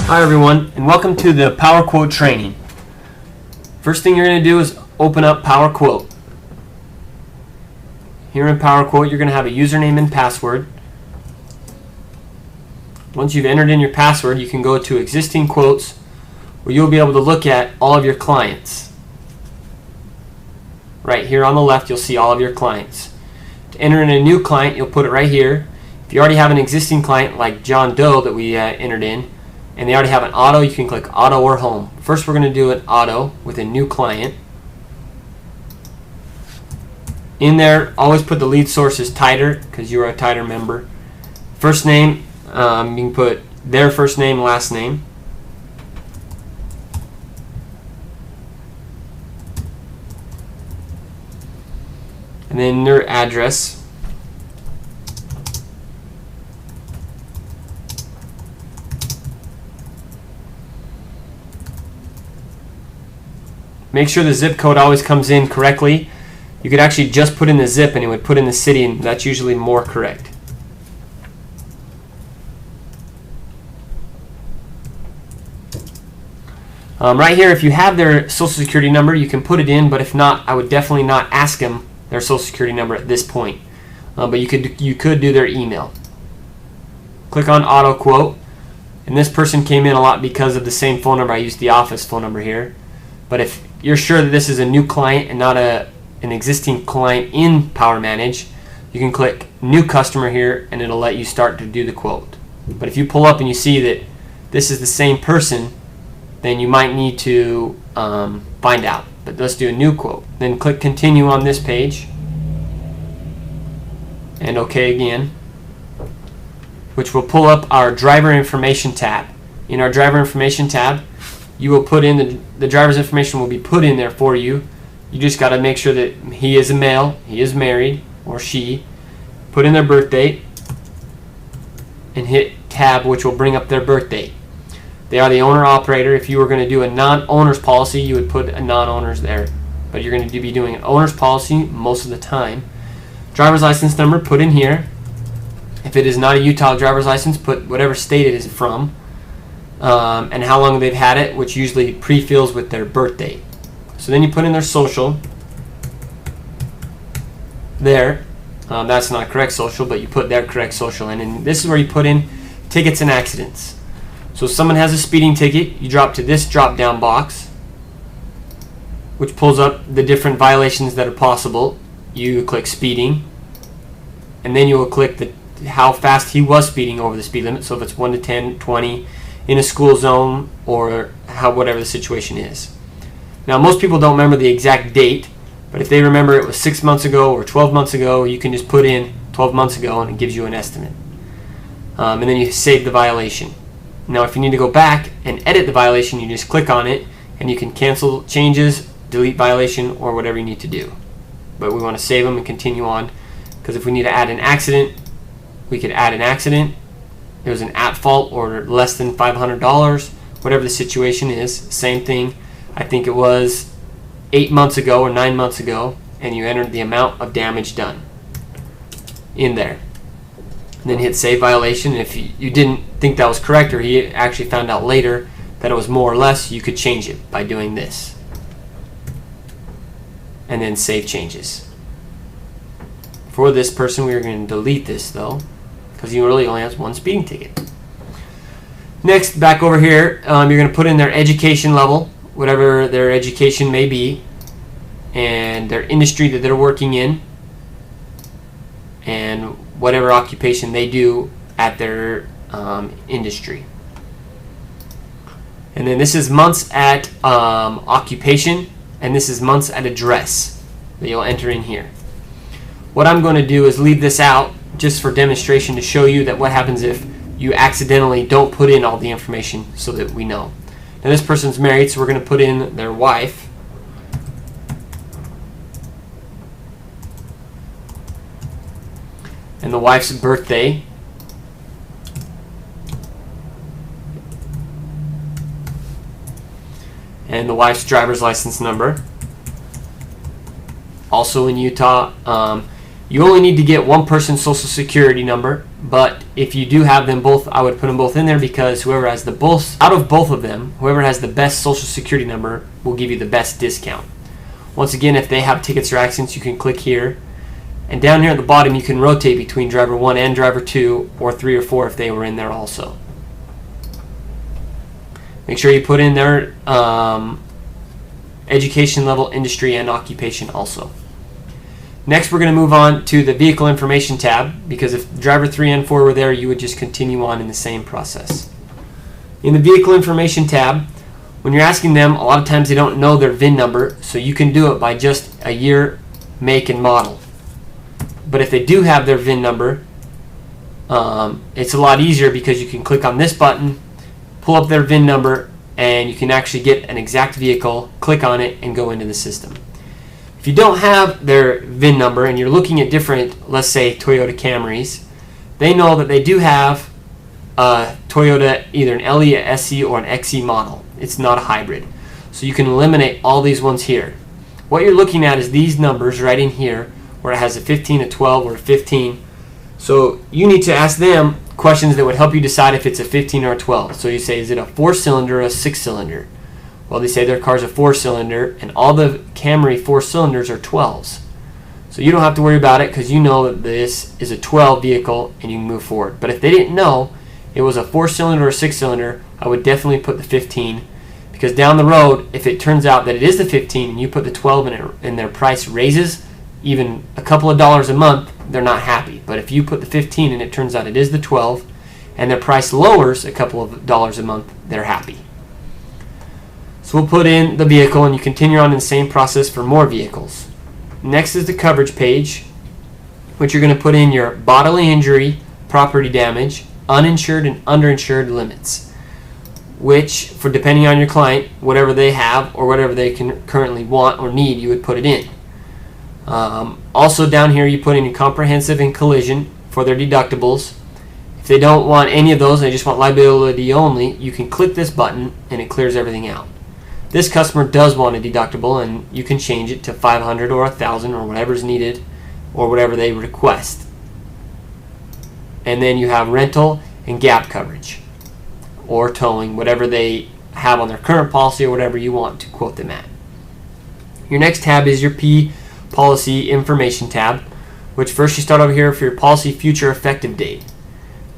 Hi everyone, and welcome to the PowerQuote training. First thing you're going to do is open up PowerQuote. Here in PowerQuote you're going to have a username and password. Once you've entered in your password, you can go to existing quotes where you'll be able to look at all of your clients. Right here on the left you'll see all of your clients. To enter in a new client, you'll put it right here. If you already have an existing client like John Doe that we entered in, and they already have an auto, you can click auto or home. First we're going to do an auto with a new client. In there, always put the lead source as Tider because you're a Tider member. First name, you can put their first name, last name. And then their address. Make sure the zip code always comes in correctly. You could actually just put in the zip and it would put in the city, and that's usually more correct. Right here, if you have their social security number, you can put it in, but if not, I would definitely not ask them their social security number at this point. But you could do their email. Click on auto quote, and this person came in a lot because of the same phone number. I used the office phone number here. But if you're sure that this is a new client and not an existing client in PowerManage, you can click new customer here and it'll let you start to do the quote. But if you pull up and you see that this is the same person, then you might need to find out. But let's do a new quote. Then click continue on this page and OK again, which will pull up our driver information tab. In our driver information tab, you will put in the driver's information will be put in there for you. You just got to make sure that he is a male, he is married, or she. Put in their birth date and hit tab, which will bring up their birth date. They are the owner operator. If you were going to do a non-owner's policy, you would put a non-owner's there. But you're going to be doing an owner's policy most of the time. Driver's license number, put in here. If it is not a Utah driver's license, put whatever state it is from. And how long they've had it, which usually pre-fills with their birth date. So then you put in their social there. That's not correct social, but you put their correct social in. And this is where you put in tickets and accidents. So if someone has a speeding ticket, you drop to this drop-down box, which pulls up the different violations that are possible. You click speeding, and then you will click how fast he was speeding over the speed limit. So if it's 1 to 10, 20, in a school zone, or whatever the situation is. Now most people don't remember the exact date, but if they remember it was 6 months ago or 12 months ago, you can just put in 12 months ago and it gives you an estimate. And then you save the violation. Now if you need to go back and edit the violation, you just click on it and you can cancel changes, delete violation, or whatever you need to do. But we want to save them and continue on, because if we need to add an accident, we could add an accident. It was an at fault or less than $500, whatever the situation is. Same thing. I think it was 8 months ago or 9 months ago, and you entered the amount of damage done in there. And then hit save violation. And if you didn't think that was correct, or he actually found out later that it was more or less, you could change it by doing this. And then save changes. For this person, we are going to delete this though, because he really only has one speeding ticket. Next, back over here, you're going to put in their education level, whatever their education may be, and their industry that they're working in, and whatever occupation they do at their industry. And then this is months at occupation, and this is months at address that you'll enter in here. What I'm going to do is leave this out just for demonstration to show you that what happens if you accidentally don't put in all the information, so that we know. Now this person's married, so we're going to put in their wife. And the wife's birthday. And the wife's driver's license number. Also in Utah, you only need to get one person's social security number But if you do have them both, I would put them both in there, because whoever has the both out of both of them, whoever has the best social security number will give you the best discount. Once again, if they have tickets or accidents, you can click here, and down here at the bottom you can rotate between driver 1 and driver 2, or 3 or 4 if they were in there also. Make sure you put in their education level, industry, and occupation also. Next, we're going to move on to the vehicle information tab, because if driver 3 and 4 were there, you would just continue on in the same process. In the vehicle information tab, when you're asking them, a lot of times they don't know their VIN number, so you can do it by just a year, make, and model. But if they do have their VIN number, it's a lot easier, because you can click on this button, pull up their VIN number, and you can actually get an exact vehicle, click on it, and go into the system. If you don't have their VIN number and you're looking at different, let's say Toyota Camrys, they know that they do have a Toyota, either an LE, a SE, or an XE model. It's not a hybrid. So you can eliminate all these ones here. What you're looking at is these numbers right in here, where it has a 15, a 12, or a 15. So you need to ask them questions that would help you decide if it's a 15 or a 12. So you say, is it a 4-cylinder or a 6-cylinder? Well, they say their car's a 4-cylinder, and all the Camry 4-cylinders are 12s. So you don't have to worry about it, because you know that this is a 12 vehicle and you can move forward. But if they didn't know it was a 4-cylinder or a 6-cylinder, I would definitely put the 15, because down the road, if it turns out that it is the 15 and you put the 12 in it and their price raises even a couple of dollars a month, they're not happy. But if you put the 15 and it turns out it is the 12 and their price lowers a couple of dollars a month, they're happy. So we'll put in the vehicle, and you continue on in the same process for more vehicles. Next is the coverage page, which you're going to put in your bodily injury, property damage, uninsured and underinsured limits, which, for depending on your client, whatever they have or whatever they can currently want or need, you would put it in. Also down here you put in your comprehensive and collision for their deductibles. If they don't want any of those, they just want liability only, you can click this button and it clears everything out. This customer does want a deductible, and you can change it to $500 or $1,000 or whatever is needed, or whatever they request. And then you have rental and gap coverage, or towing, whatever they have on their current policy or whatever you want to quote them at. Your next tab is your P policy information tab, which first you start over here for your policy future effective date.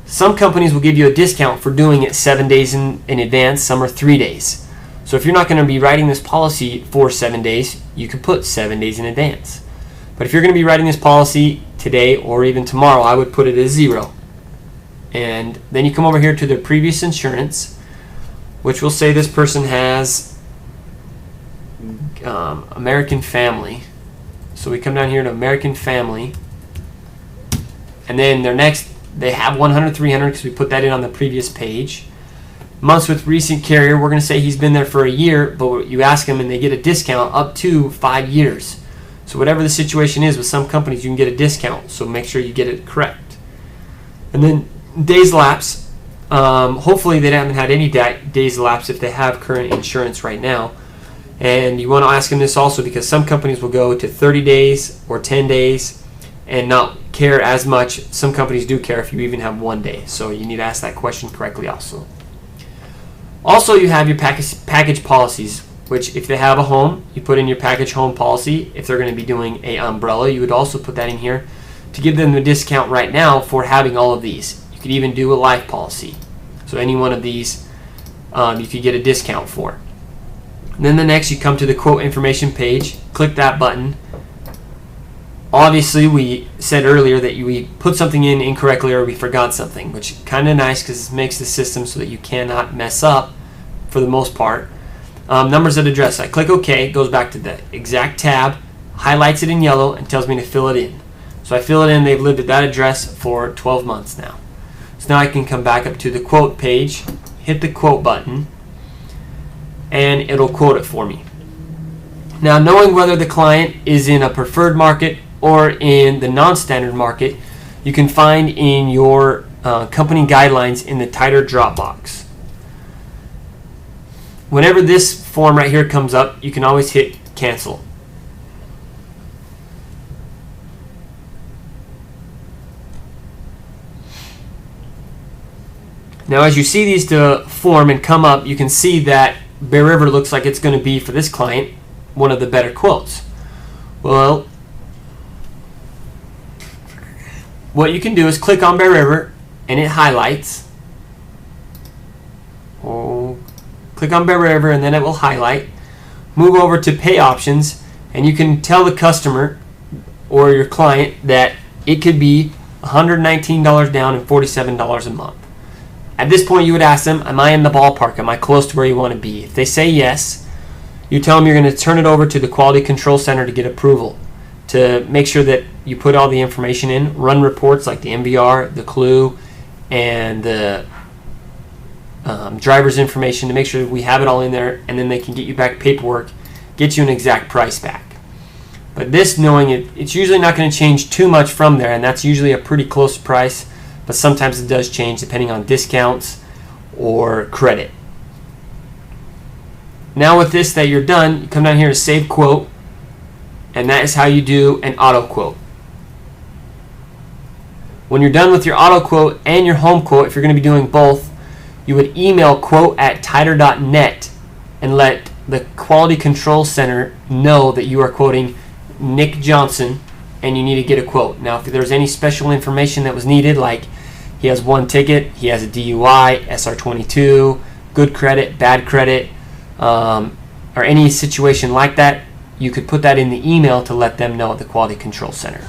Some companies will give you a discount for doing it 7 days in advance, some are 3 days. So if you're not going to be writing this policy for 7 days, you can put 7 days in advance. But if you're going to be writing this policy today or even tomorrow, I would put it as 0. And then you come over here to the previous insurance, which will say this person has American Family. So we come down here to American Family, and then their next, they have 100, 300, because we put that in on the previous page. Months with recent carrier, we're going to say he's been there for a year, but you ask him and they get a discount up to 5 years. So whatever the situation is with some companies, you can get a discount, so make sure you get it correct. And then days lapse, hopefully they haven't had any days lapse if they have current insurance right now. And you want to ask them this also, because some companies will go to 30 days or 10 days and not care as much. Some companies do care if you even have 1 day, so you need to ask that question correctly also. Also, you have your package policies, which if they have a home, you put in your package home policy. If they're going to be doing a umbrella, you would also put that in here to give them a discount right now for having all of these. You could even do a life policy. So any one of these you could get a discount for. And then the next, you come to the quote information page, click that button. Obviously, we said earlier that we put something in incorrectly or we forgot something, which is kind of nice because it makes the system so that you cannot mess up for the most part. Numbers of address. I click OK, it goes back to the exact tab, highlights it in yellow, and tells me to fill it in. So I fill it in. They've lived at that address for 12 months now. So now I can come back up to the quote page, hit the quote button, and it'll quote it for me. Now, knowing whether the client is in a preferred market or in the non-standard market, you can find in your company guidelines in the tighter drop box. Whenever this form right here comes up, you can always hit cancel. Now as you see these to form and come up, you can see that Bear River looks like it's going to be, for this client, one of the better quotes. Well, what you can do is click on Bear River and it highlights. Click on Bear River and then it will highlight. Move over to pay options and you can tell the customer or your client that it could be $119 down and $47 a month. At this point you would ask them, am I in the ballpark? Am I close to where you want to be? If they say yes, you tell them you're going to turn it over to the Quality Control Center to get approval, to make sure that you put all the information in, run reports like the MVR, the CLUE, and the driver's information to make sure that we have it all in there, and then they can get you back paperwork, get you an exact price back. But this, knowing it's usually not going to change too much from there, and that's usually a pretty close price, but sometimes it does change depending on discounts or credit. Now with this that you're done, you come down here to save quote, and that is how you do an auto quote. When you're done with your auto quote and your home quote, if you're going to be doing both, you would email quote@tider.net and let the Quality Control Center know that you are quoting Nick Johnson and you need to get a quote. Now if there's any special information that was needed, like he has one ticket, he has a DUI, SR22, good credit, bad credit, or any situation like that, you could put that in the email to let them know at the Quality Control Center.